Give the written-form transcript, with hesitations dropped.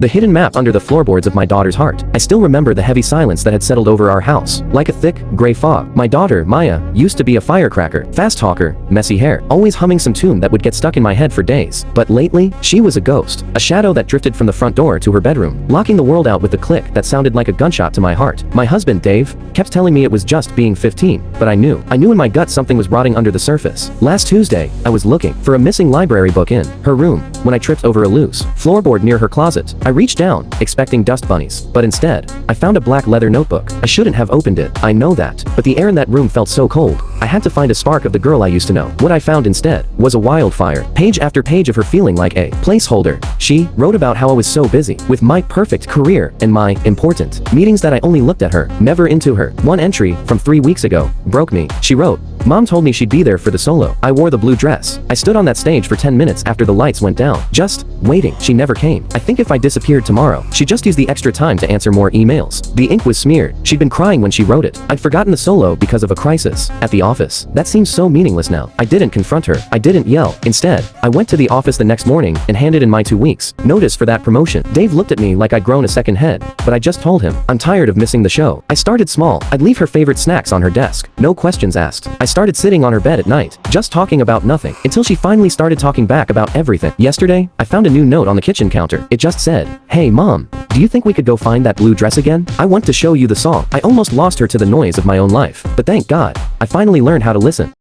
The hidden map under the floorboards of my daughter's heart. I still remember the heavy silence that had settled over our house. Like a thick, gray fog. My daughter, Maya, used to be a firecracker, fast talker, messy hair, always humming some tune that would get stuck in my head for days. But lately, she was a ghost. A shadow that drifted from the front door to her bedroom, locking the world out with a click that sounded like a gunshot to my heart. My husband, Dave, kept telling me it was just being 15, but I knew in my gut something was rotting under the surface. Last Tuesday, I was looking for a missing library book in her room when I tripped over a loose floorboard near her closet. I reached down, expecting dust bunnies, but instead, I found a black leather notebook. I shouldn't have opened it, I know that, but the air in that room felt so cold. I had to find a spark of the girl I used to know. What I found instead was a wildfire. Page after page of her feeling like a placeholder. She wrote about how I was so busy with my perfect career and my important meetings that I only looked at her, never into her. One entry from 3 weeks ago broke me. She wrote, "Mom told me she'd be there for the solo. I wore the blue dress. I stood on that stage for 10 minutes after the lights went down. Just waiting. She never came. I think if I disappeared tomorrow, she just used the extra time to answer more emails. The ink was smeared. She'd been crying when she wrote it. I'd forgotten the solo because of a crisis at the office. That seems so meaningless now. I didn't confront her. I didn't yell. Instead, I went to the office the next morning and handed in my 2 weeks notice for that promotion. Dave looked at me like I'd grown a second head, but I just told him, I'm tired of missing the show. I started small. I'd leave her favorite snacks on her desk. No questions asked. I started sitting on her bed at night, just talking about nothing, until she finally started talking back about everything. Yesterday, I found a new note on the kitchen counter. It just said, "Hey mom, do you think we could go find that blue dress again? I want to show you the song." I almost lost her to the noise of my own life, but thank God, I finally learned how to listen.